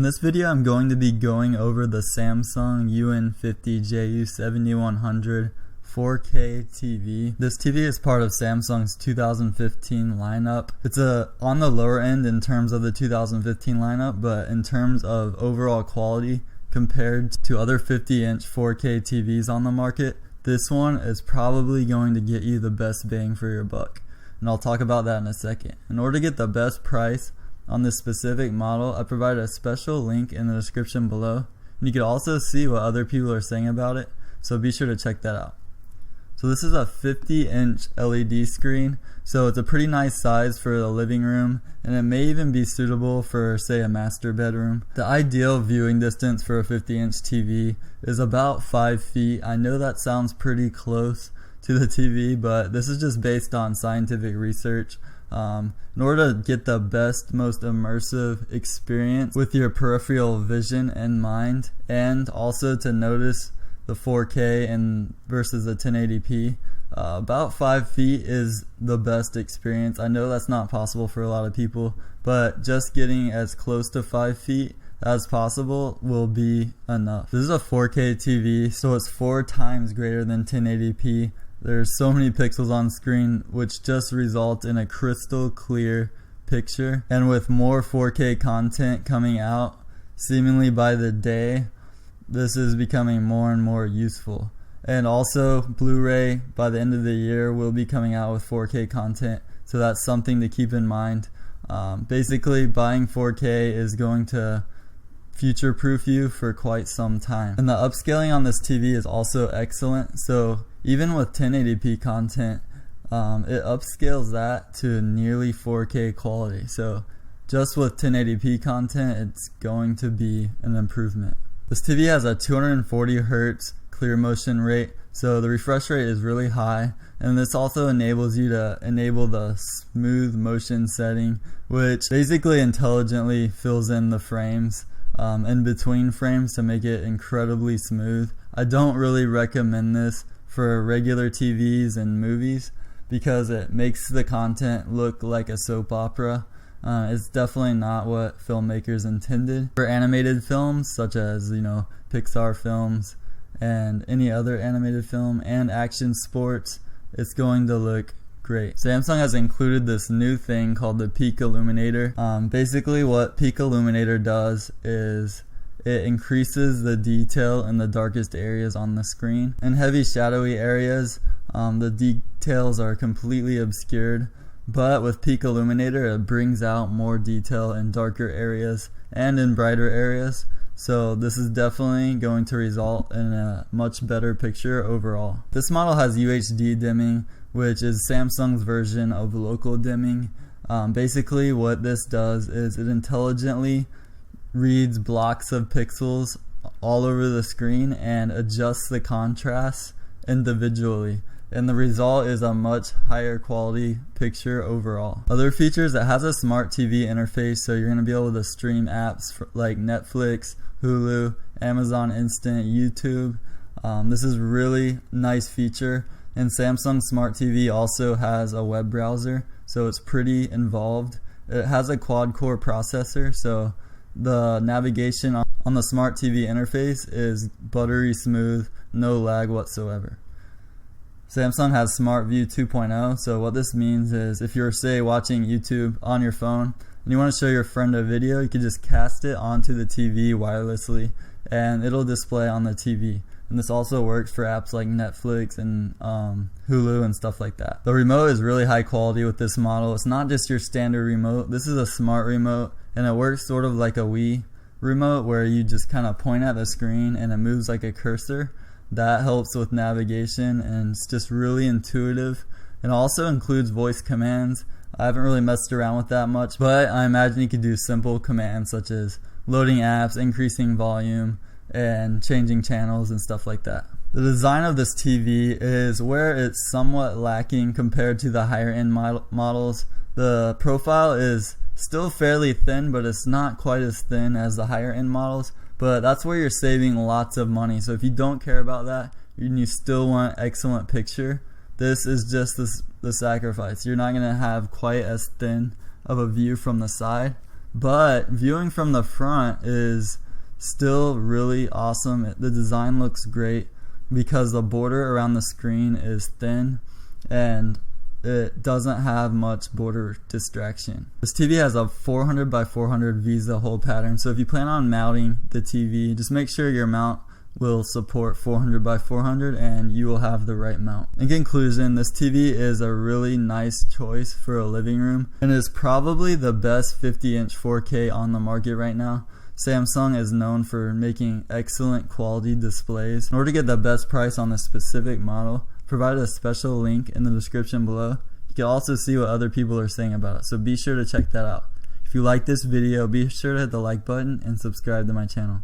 In this video, I'm going to be going over the Samsung UN50JU710 4K TV. This TV is part of Samsung's 2015 lineup. It's on the lower end in terms of the 2015 lineup, but in terms of overall quality compared to other 50-inch 4K TVs on the market, this one is probably going to get you the best bang for your buck. And I'll talk about that in a second. In order to get the best price on this specific model, I provided a special link in the description below. And you can also see what other people are saying about it, so be sure to check that out. So this is a 50-inch LED screen, so it's a pretty nice size for the living room, and it may even be suitable for, say, a master bedroom. The ideal viewing distance for a 50-inch TV is about 5 feet. I know that sounds pretty close to the TV, but this is just based on scientific research. In order to get the best, most immersive experience with your peripheral vision in mind, and also to notice the 4K and versus the 1080p, about 5 feet is the best experience. I know that's not possible for a lot of people, but just getting as close to 5 feet as possible will be enough. This is a 4K TV, so it's 4 times greater than 1080p. There's so many pixels on screen, which just result in a crystal clear picture. And with more 4K content coming out seemingly by the day, this is becoming more and more useful. And also, Blu-ray by the end of the year will be coming out with 4K content, so that's something to keep in mind. Basically, buying 4K is going to future-proof you for quite some time. And the upscaling on this TV is also excellent, so even with 1080p content, it upscales that to nearly 4K quality. So just with 1080p content, it's going to be an improvement. This TV has a 240 Hz clear motion rate, so the refresh rate is really high, and this also enables you to enable the smooth motion setting, which basically intelligently fills in the frames in between frames to make it incredibly smooth. I don't really recommend this for regular TVs and movies because it makes the content look like a soap opera. It's definitely not what filmmakers intended. For animated films such as, Pixar films and any other animated film and action sports, it's going to look great. Samsung has included this new thing called the Peak Illuminator. Basically what Peak Illuminator does is it increases the detail in the darkest areas on the screen. In heavy shadowy areas, the details are completely obscured, but with Peak Illuminator it brings out more detail in darker areas and in brighter areas. So this is definitely going to result in a much better picture overall. This model has UHD dimming, which is Samsung's version of local dimming. Basically what this does is it intelligently reads blocks of pixels all over the screen and adjusts the contrast individually, and the result is a much higher quality picture overall. Other features, it has a smart TV interface, so you're going to be able to stream apps like Netflix, Hulu, Amazon Instant, YouTube. This is a really nice feature, and Samsung Smart TV also has a web browser, so it's pretty involved. It has a quad-core processor, so the navigation on the Smart TV interface is buttery smooth, no lag whatsoever. Samsung has Smart View 2.0, so what this means is if you're, say, watching YouTube on your phone and you want to show your friend a video, you can just cast it onto the TV wirelessly and it'll display on the TV. And this also works for apps like Netflix and Hulu and stuff like that. The remote is really high quality with this model. It's not just your standard remote. This is a smart remote, and it works sort of like a Wii remote where you just kind of point at the screen and it moves like a cursor. That helps with navigation, and it's just really intuitive. It also includes voice commands. I haven't really messed around with that much, but I imagine you could do simple commands such as loading apps, increasing volume, and changing channels and stuff like that. The design of this TV is where it's somewhat lacking compared to the higher end models. The profile is still fairly thin, but it's not quite as thin as the higher end models, but that's where you're saving lots of money. So if you don't care about that and you still want excellent picture, this is just the sacrifice. You're not going to have quite as thin of a view from the side, but viewing from the front is still really awesome. The design looks great because the border around the screen is thin and it doesn't have much border distraction. This TV has a 400 by 400 Visa hole pattern, so if you plan on mounting the TV, just make sure your mount will support 400 by 400 and you will have the right mount. In conclusion, this TV is a really nice choice for a living room and is probably the best 50-inch 4K on the market right now. Samsung is known for making excellent quality displays. In order to get the best price on this specific model, provided a special link in the description below. You can also see what other people are saying about it, so be sure to check that out. If you like this video, be sure to hit the like button and subscribe to my channel.